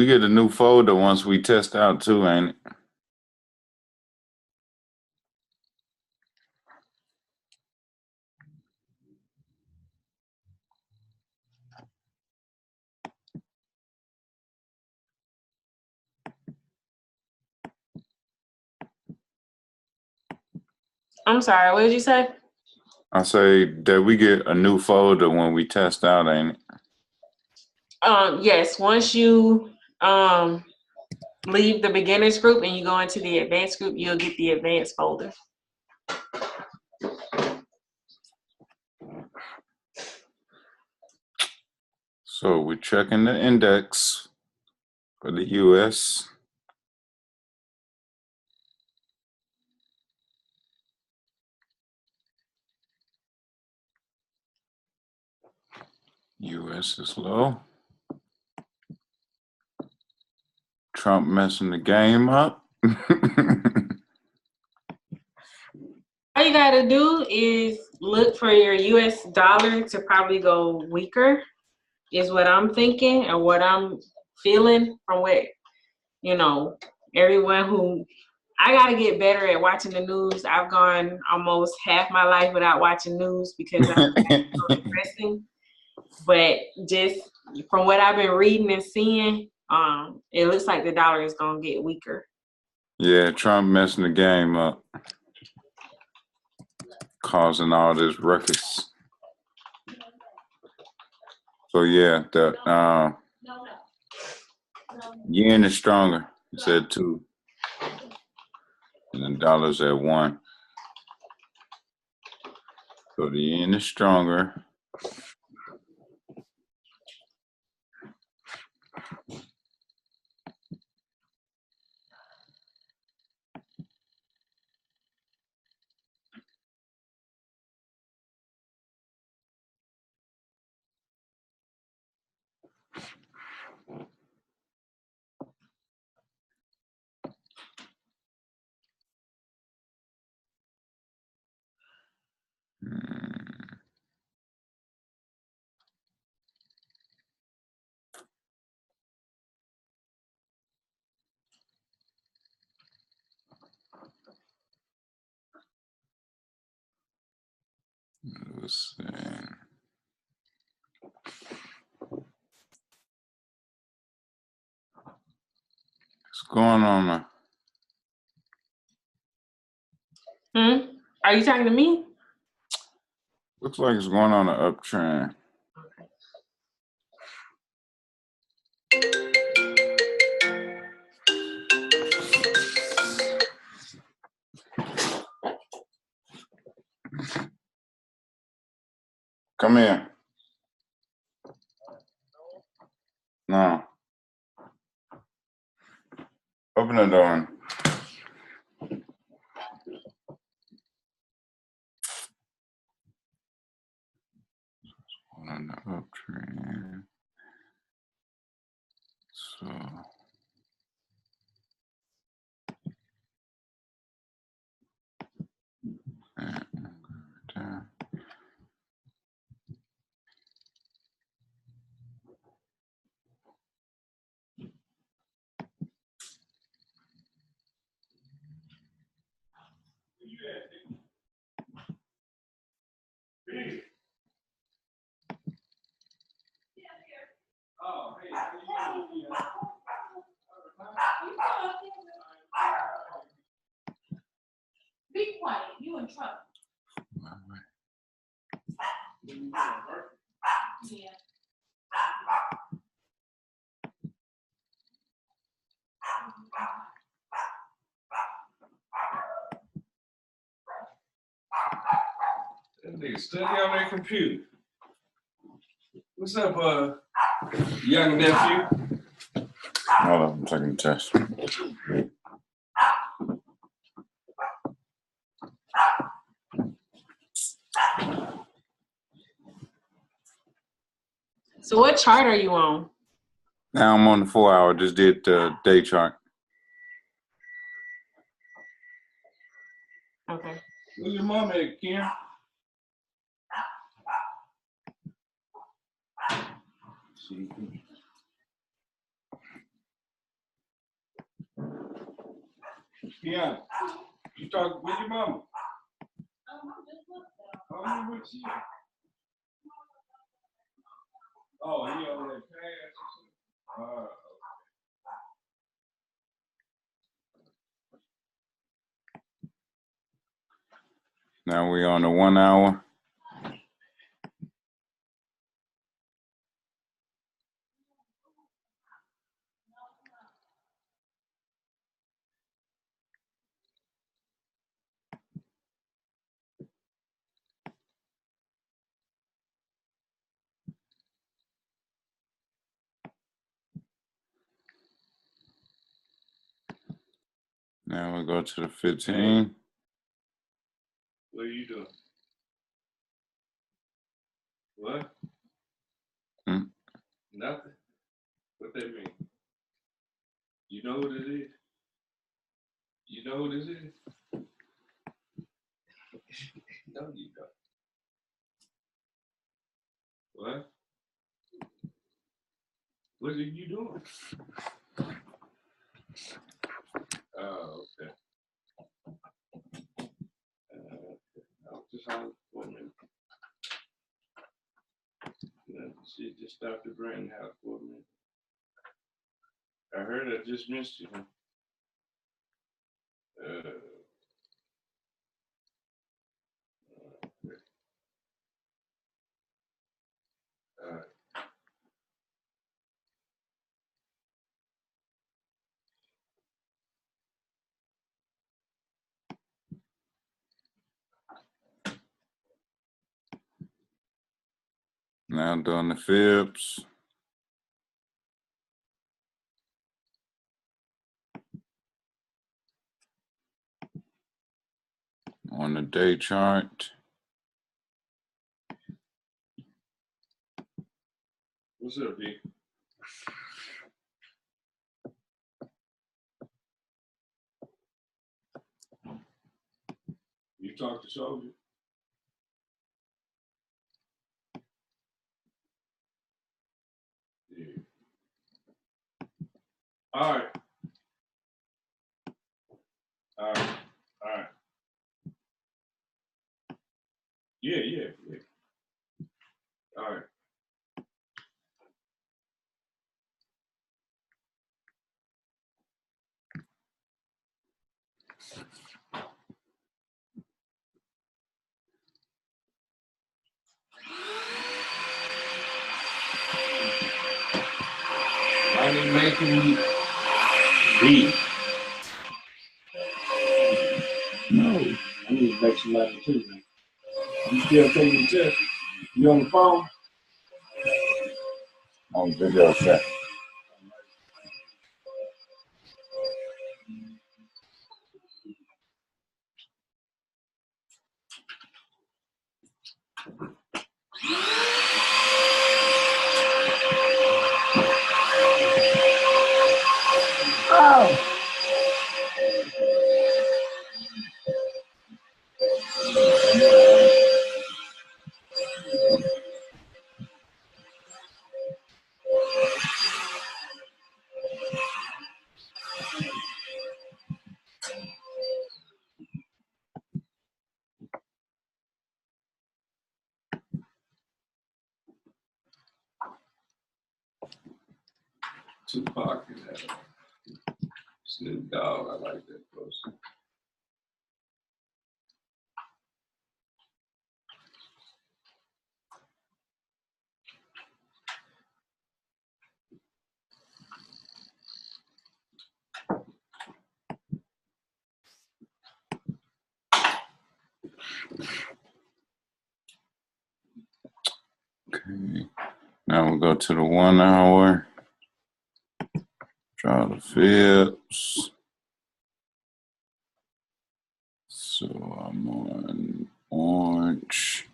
We get a new folder once we test out too, ain't it? I'm sorry, what did you say? I say that we get a new folder when we test out, ain't it? Yes, once you leave the beginners group and you go into the advanced group, you'll get the advanced folder. So we're checking the index for the US. US is low. Trump messing the game up. All you gotta do is look for your US dollar to probably go weaker, is what I'm thinking and what I'm feeling from what, everyone who, I gotta get better at watching the news. I've gone almost half my life without watching news because I'm so depressing. But just from what I've been reading and seeing, it looks like the dollar is gonna get weaker. Yeah, Trump messing the game up, causing all this ruckus. So yeah, the yen is stronger. It's at 2, and the dollar's at 1. So the yen is stronger. Let's see. What's going on now? Are you talking to me? Looks like it's going on an uptrend. Come here. No. Open the door. On the uptrend. So. Down. Be quiet, you in trouble. Yeah. That nigga study on that computer. What's up, young nephew? Hold on, I'm taking the test. So what chart are you on? Now I'm on the 4-hour. Just did the day chart. Okay. Where's your mom at, Kim? Keon, you talk with your mama. Oh, where she at? Oh, he on that pass or something? Now we on the 1 hour. Now we go to the 15. What are you doing? What? Hmm? Nothing. What that mean? You know what it is? You know what it is? No, you don't. What? What are you doing? Oh, okay. I was just on for a minute. She just stopped at Brandon house for a minute. I heard I just missed you. Huh? Okay. Now doing the fibs. On the day chart. What's up, D? You talk to Soldier? Yeah. All right. All right. All right. Yeah. All right. Money making beat. No, I need to make some money too, man. You still taking the test? You on the phone? On video chat. Oh. Tupac is that. Snoop Dogg, I like that person. Okay. Now we'll go to the 1 hour. Draw the fibs. So I'm on orange.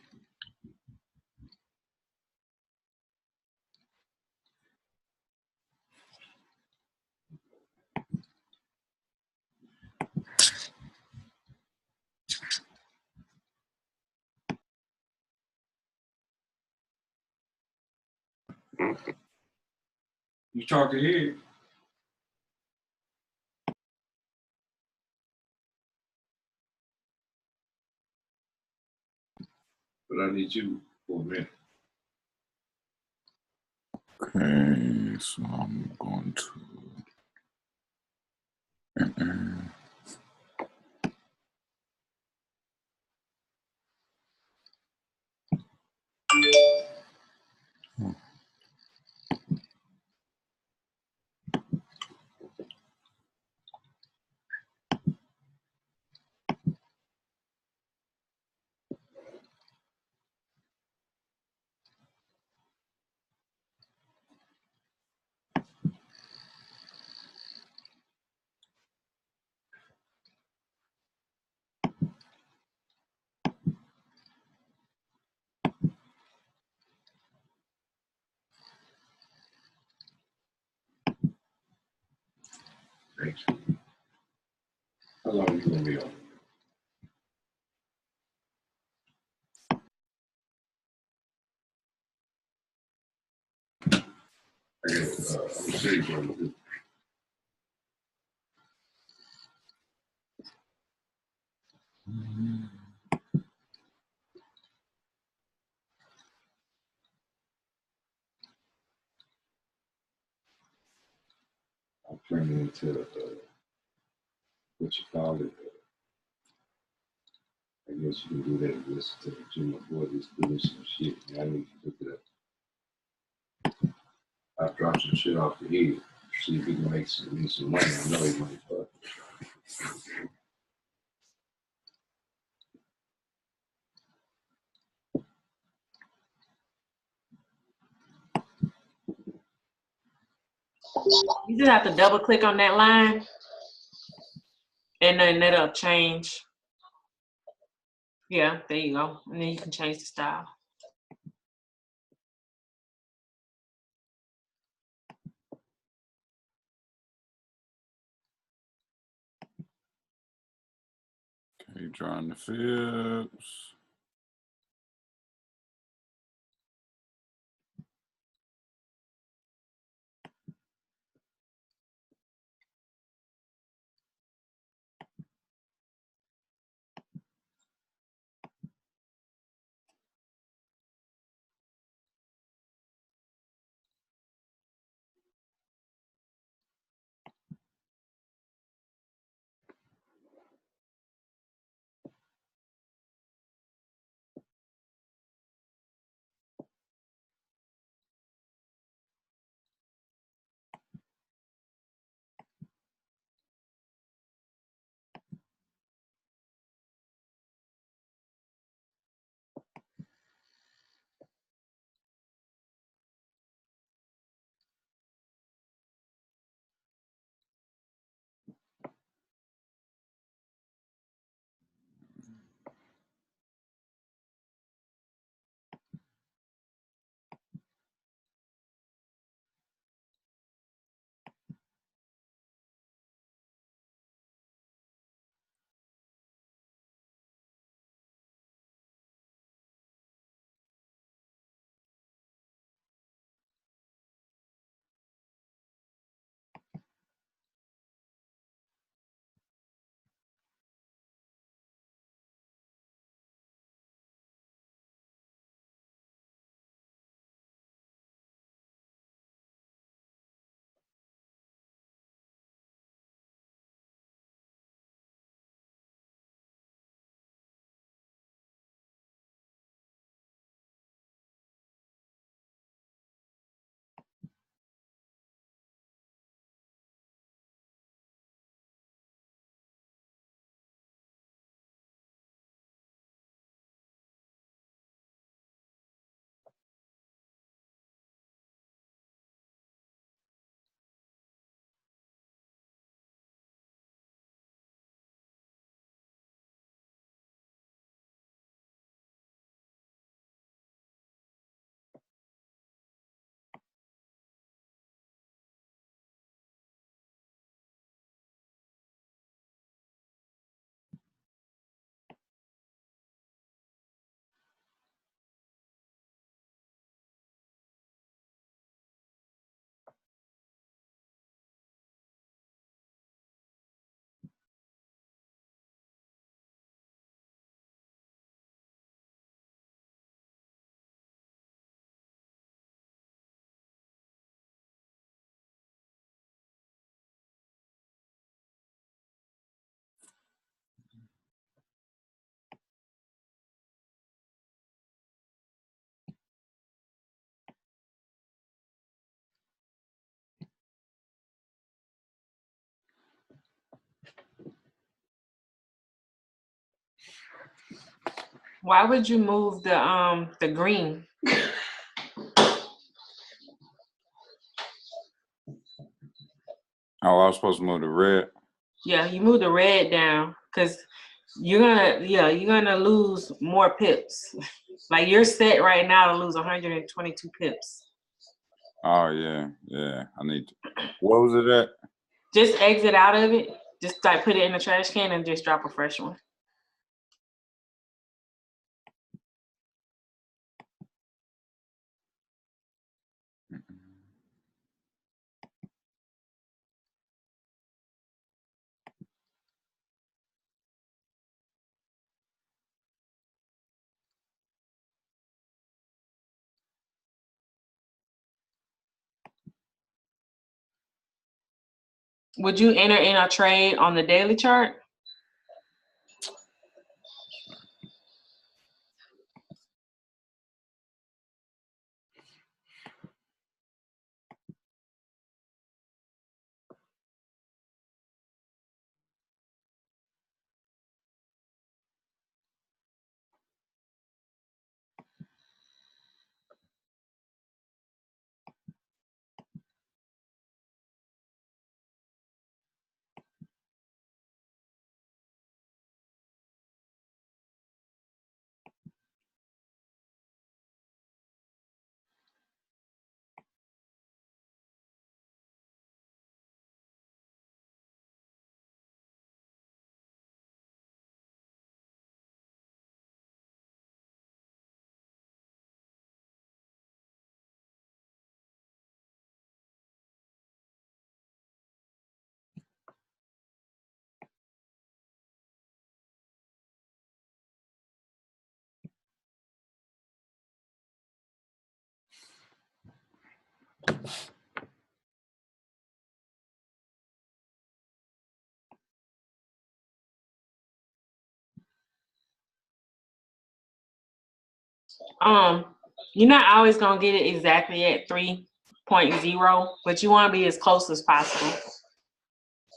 You talking here? But I need you for a minute. Okay, so I'm going to. Thanks. How long are you gonna be on? I guess I'm serious on this. I'm turning into what you call it. I guess you can do that and listen to the Junior Boy. He's doing some shit. Man, I need to look it up. I dropped some shit off the head. See if he can make some money. I know he might, but You just have to double click on that line, and then that'll change. Yeah, there you go. And then you can change the style. Okay, drawing the fibs. Why would you move the green? Oh, I was supposed to move the red. Yeah, you move the red down because you're gonna lose more pips. Like you're set right now to lose 122 pips. Oh yeah, yeah. I need to. What was it at? Just exit out of it. Just like put it in the trash can and just drop a fresh one. Would you enter in a trade on the daily chart? You're not always gonna get it exactly at 3.0, but you want to be as close as possible.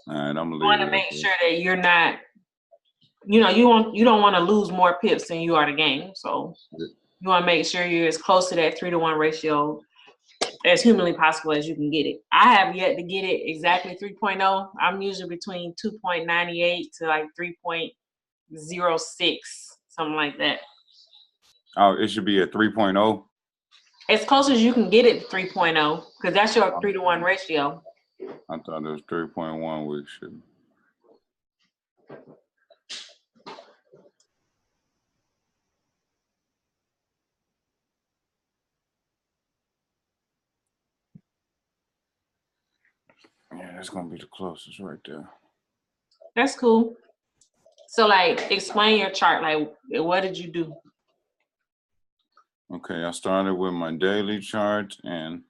All right, I'm gonna leave. You want to make sure that you're not, you don't want to lose more pips than you are to gain. So you want to make sure you're as close to that 3-to-1 ratio as humanly possible as you can get it. I have yet to get it exactly 3.0. I'm usually between 2.98 to like 3.06, something like that. Oh, it should be a 3.0. As close as you can get it to 3.0, because that's your 3-to-1 ratio. I thought it was 3.1, which should. Yeah, that's gonna be the closest right there. That's cool. So like explain your chart. Like what did you do? Okay, I started with my daily chart and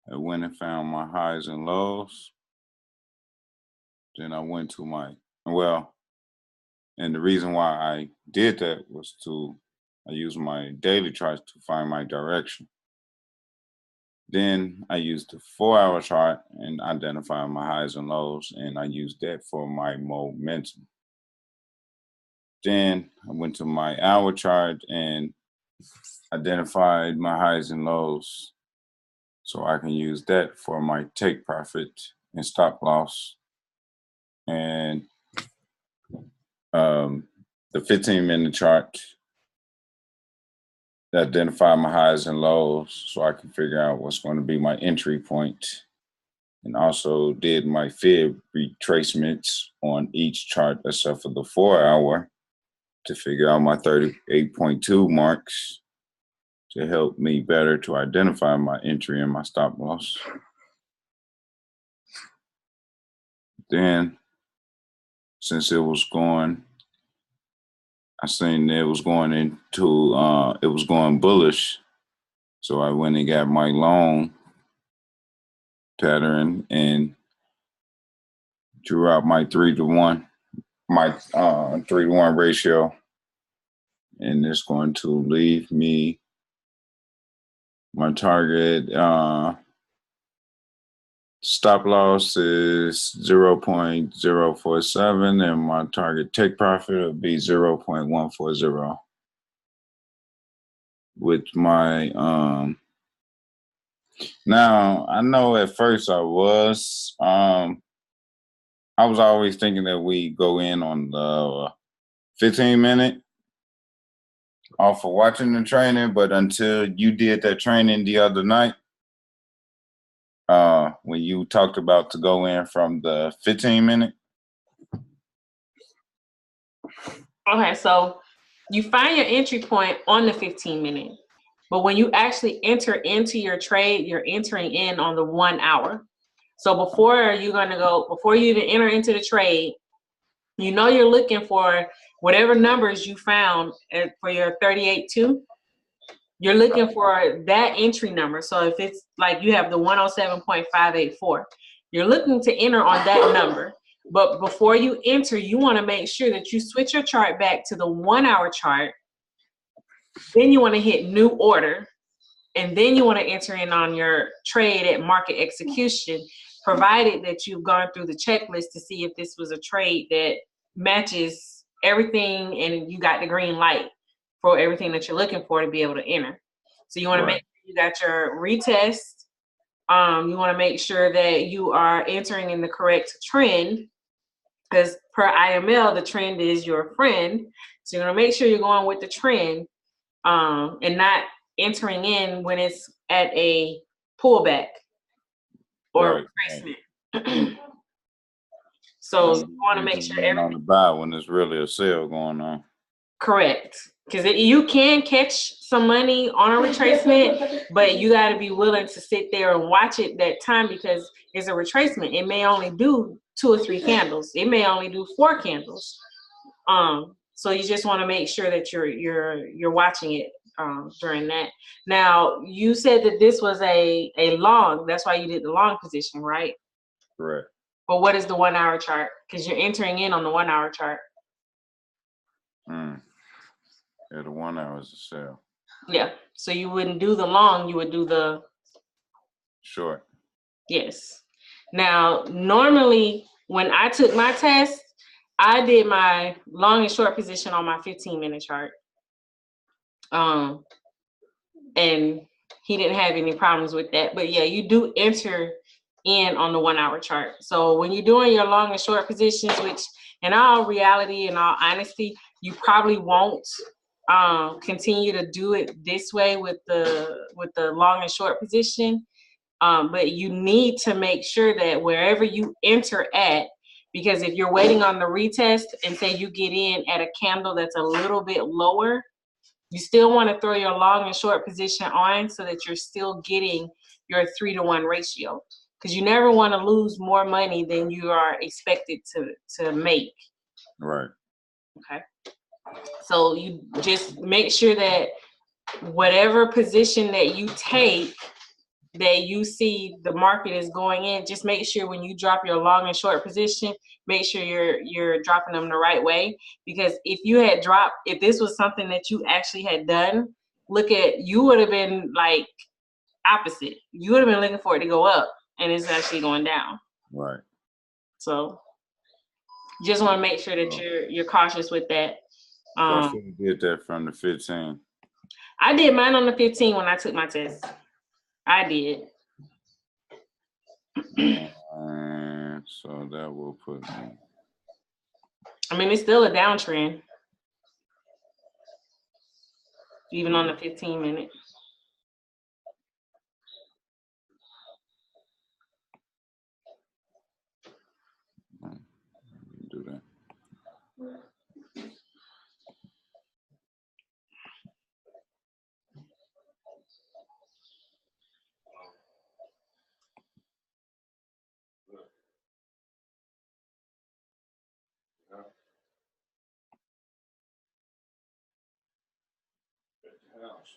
I went and found my highs and lows. Then I went to and the reason why I did that was I used my daily chart to find my direction. Then I used the 4-hour chart and identify my highs and lows, and I used that for my momentum. Then I went to my hour chart and identified my highs and lows so I can use that for my take profit and stop loss. And the 15-minute chart identify my highs and lows so I can figure out what's going to be my entry point. And also did my fib retracements on each chart except for the 4-hour to figure out my 38.2 marks to help me better to identify my entry and my stop loss. Then, since it was going, I seen it was going it was going bullish. So I went and got my long pattern and drew out my 3-to-1 ratio. And it's going to leave me my target stop loss is 0.047 and my target take profit will be 0.140. with my now I know at first I was always thinking that we go in on the 15-minute off of watching the training, but until you did that training the other night, when you talked about to go in from the 15-minute. Okay, so you find your entry point on the 15-minute, but when you actually enter into your trade, you're entering in on the 1 hour. So before you even enter into the trade, you know you're looking for whatever numbers you found for your 38.2. You're looking for that entry number. So if it's like you have the 107.584, you're looking to enter on that number. But before you enter, you want to make sure that you switch your chart back to the 1 hour chart. Then you want to hit new order. And then you want to enter in on your trade at market execution, provided that you've gone through the checklist to see if this was a trade that matches everything and you got the green light for everything that you're looking for to be able to enter. So you want to make sure you got your retest. You want to make sure that you are entering in the correct trend, because per IML, the trend is your friend. So you want to make sure you're going with the trend and not entering in when it's at a pullback or retracement. So you want to make sure everything on the buy when there's really a sale going on. Correct. Because you can catch some money on a retracement, but you got to be willing to sit there and watch it that time, because it's a retracement. It may only do 2 or 3 candles. It may only do 4 candles. So you just want to make sure that you're watching it during that. Now, you said that this was a long. That's why you did the long position, right? Correct. But what is the 1 hour chart? Because you're entering in on the 1 hour chart. Yeah, the 1 hour is a sale. Yeah. So you wouldn't do the long, you would do the short. Yes. Now, normally when I took my test, I did my long and short position on my 15-minute chart. And he didn't have any problems with that. But yeah, you do enter in on the 1 hour chart. So when you're doing your long and short positions, which in all reality, in all honesty, you probably won't continue to do it this way with the long and short position. But you need to make sure that wherever you enter at, because if you're waiting on the retest and say you get in at a candle that's a little bit lower, you still want to throw your long and short position on so that you're still getting your 3-to-1 ratio, because you never want to lose more money than you are expected to make. Right. Okay. So you just make sure that whatever position that you take, that you see the market is going in, just make sure when you drop your long and short position, make sure you're dropping them the right way. Because if this was something that you actually had done, you would have been like opposite. You would have been looking for it to go up, and it's actually going down. Right. So just want to make sure that you're cautious with that. So I should have did that from the 15. I did mine on the 15 when I took my test. I did. And so that will put me. I mean, it's still a downtrend, even on the 15-minute. Do that. House.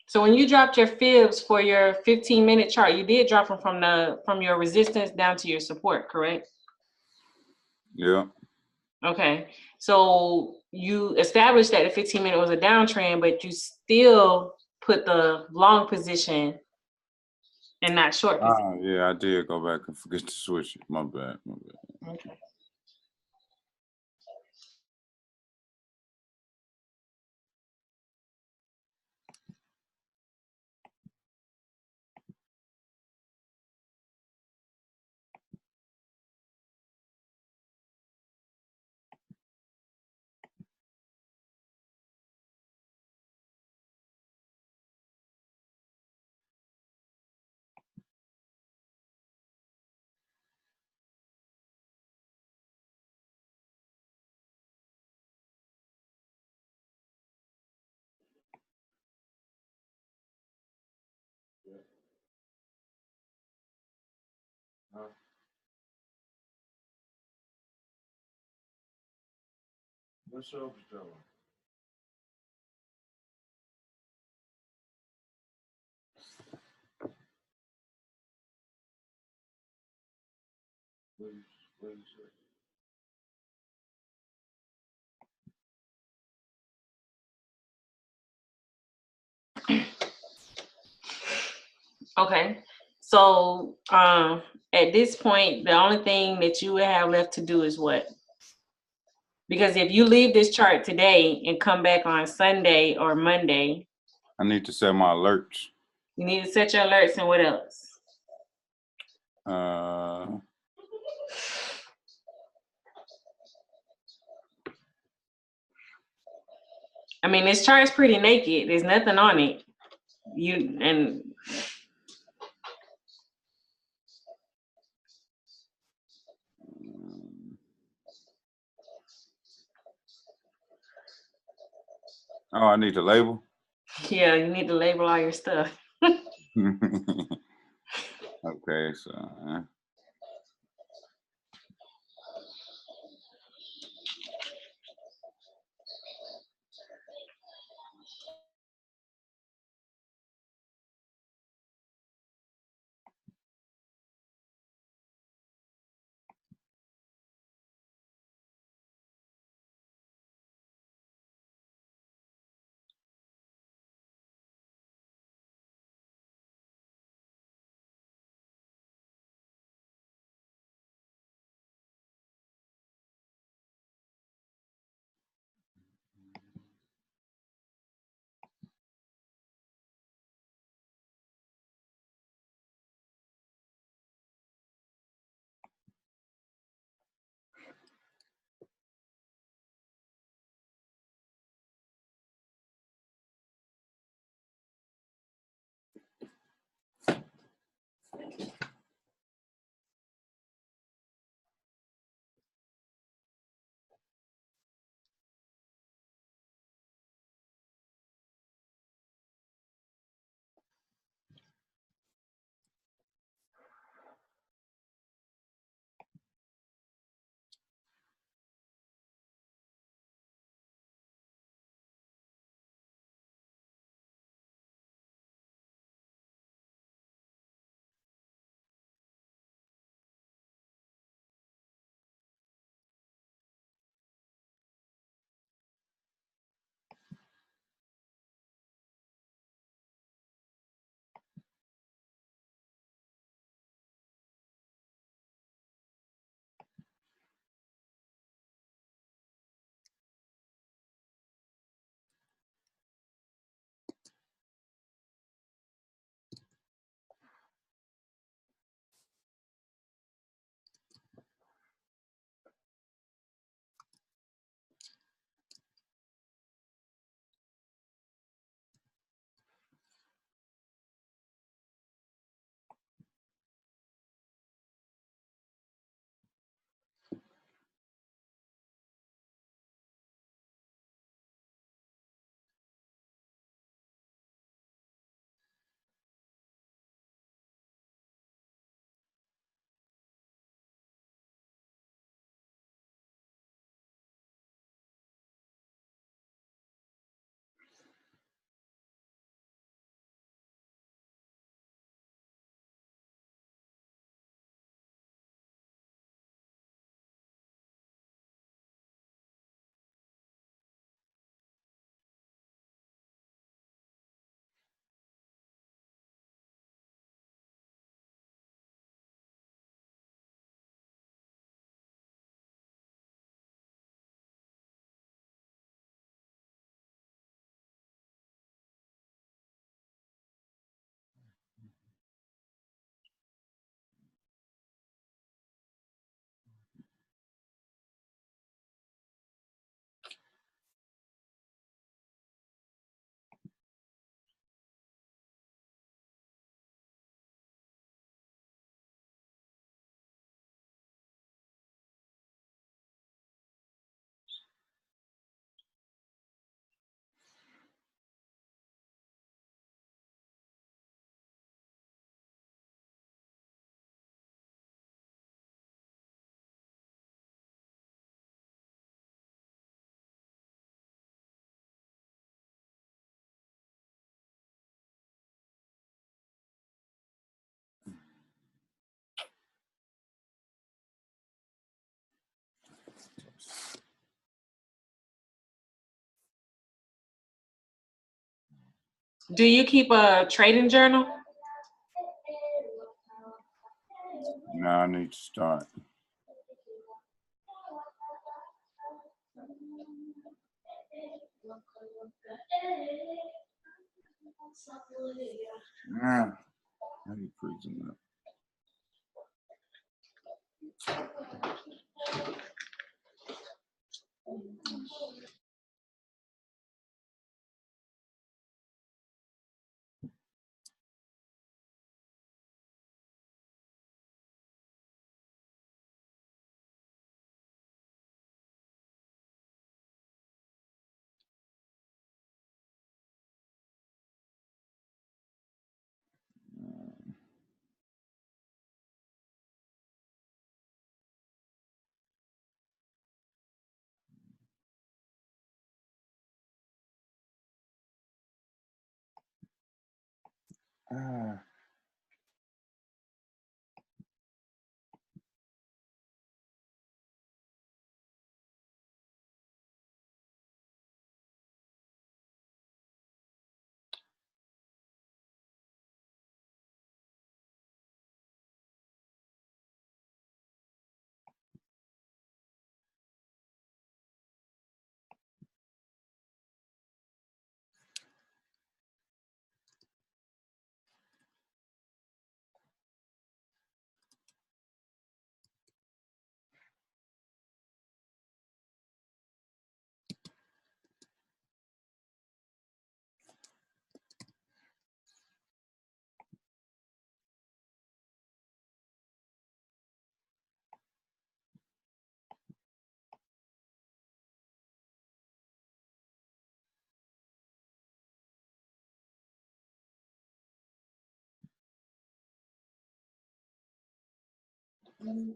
So when you dropped your fibs for your 15-minute chart, you did drop them from your resistance down to your support, correct? Yeah. Okay. So you established that the 15-minute was a downtrend, but you still put the long position and not short position. Yeah, I did go back and forget to switch it. My bad. Okay. What's up, Stella? What you say? Okay. So at this point, the only thing that you would have left to do is what? Because if you leave this chart today and come back on Sunday or Monday, I need to set my alerts. you need to set your alerts and what else? I mean, this chart is pretty naked. There's nothing on it. Oh, I need to label? Yeah, you need to label all your stuff. Okay, so Do you keep a trading journal? No, I need to start. Nah, how you freezing up? Ah.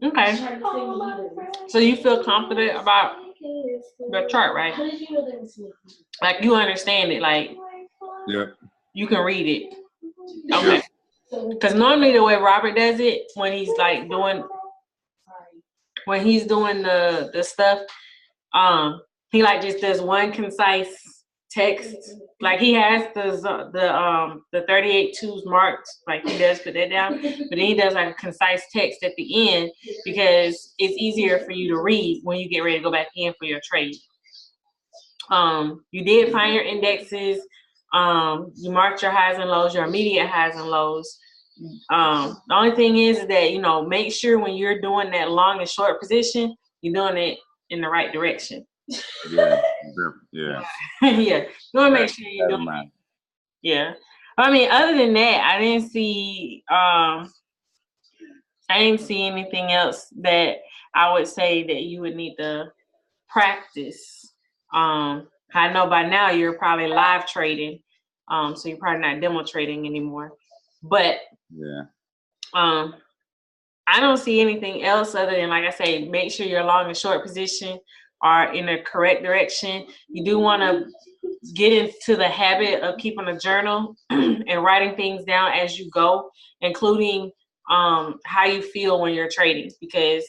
Okay. So you feel confident about the chart, right? Like you understand it, like you can read it. Okay. Because normally the way Robert does it, when he's like doing the stuff, he like just does one concise text. Like he has the 38 twos marked, like he does put that down, but then he does like a concise text at the end because it's easier for you to read when you get ready to go back in for your trade. You did find your indexes. You marked your highs and lows, your immediate highs and lows. The only thing is that, you know, make sure when you're doing that long and short position, you're doing it in the right direction. Yeah. Yeah. You want to make sure you're doing it. Yeah. I mean, other than that, I didn't see anything else that I would say that you would need to practice. I know by now you're probably live trading, so you're probably not demo trading anymore. But I don't see anything else other than, like I say, make sure your long and short position are in the correct direction. You do want to get into the habit of keeping a journal and writing things down as you go, including how you feel when you're trading, because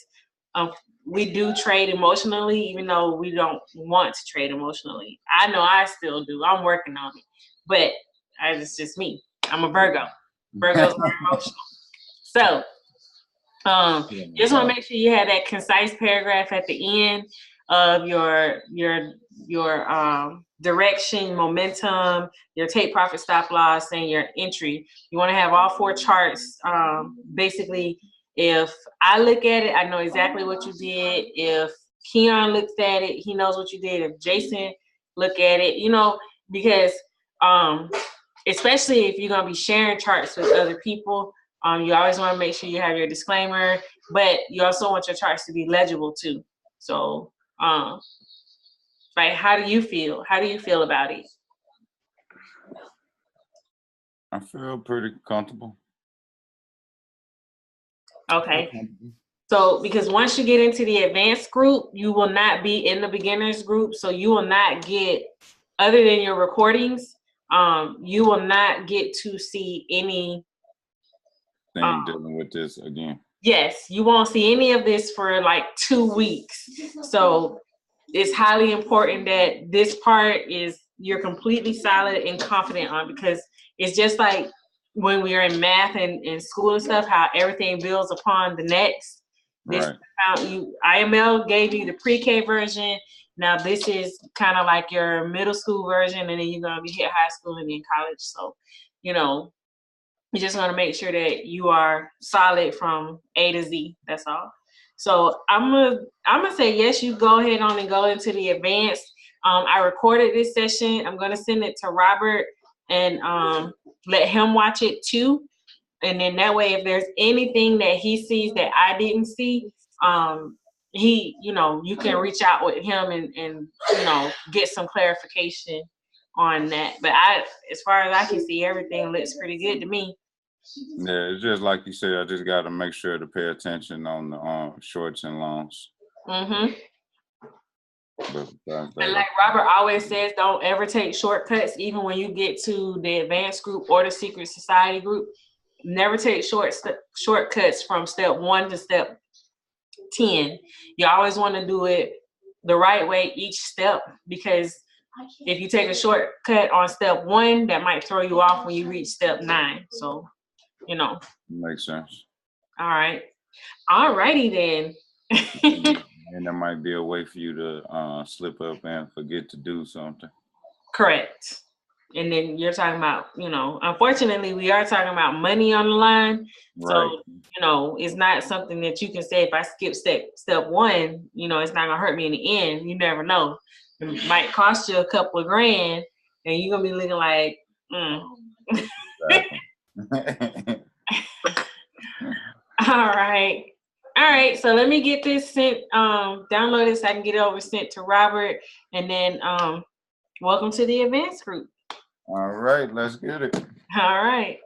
we do trade emotionally, even though we don't want to trade emotionally. I know I still do. I'm working on it, but it's just me. I'm a Virgo. Virgos are emotional. So just want to make sure you have that concise paragraph at the end of your direction, momentum, your take profit, stop loss, and your entry. You want to have all four charts. Basically, if I look at it, I know exactly what you did. If Keon looks at it, he knows what you did. If Jason look at it, you know, because especially if you're gonna be sharing charts with other people, you always want to make sure you have your disclaimer, but you also want your charts to be legible too. So, like, how do you feel? How do you feel about it? I feel pretty comfortable. Okay. So, because once you get into the advanced group, you will not be in the beginners group. So you will not get, other than your recordings, you will not get to see any thing dealing with this again. Yes, you won't see any of this for like 2 weeks. So it's highly important that this part is you're completely solid and confident on, because it's just like when we are in math and school and stuff, how everything builds upon the next. This IML gave you the pre-K version. Now this is kind of like your middle school version, and then you're gonna be hit high school and then college. So, you know, you just want to make sure that you are solid from A to Z. That's all. So I'm gonna say yes. You go ahead on and go into the advanced. I recorded this session. I'm gonna send it to Robert and let him watch it too. And then that way, if there's anything that he sees that I didn't see, he, you know, you can reach out with him and you know, get some clarification on that. But as far as I can see, everything looks pretty good to me. Yeah, it's just like you said. I just got to make sure to pay attention on the shorts and longs. Mm-hmm. And like Robert always says, don't ever take shortcuts, even when you get to the advanced group or the secret society group. Never take shortcuts from step 1 to step 10. You always want to do it the right way each step, because if you take a shortcut on step 1, that might throw you off when you reach step 9. So, you know. Makes sense. All right. All righty then. And there might be a way for you to slip up and forget to do something. Correct. And then you're talking about, you know, unfortunately, we are talking about money on the line. Right. So, you know, it's not something that you can say, if I skip step 1, you know, it's not going to hurt me in the end. You never know. It might cost you a couple of grand, and you're going to be looking like, All right. So let me get this sent, download this. I can get it over sent to Robert, and then welcome to the advanced group. All right, let's get it. All right.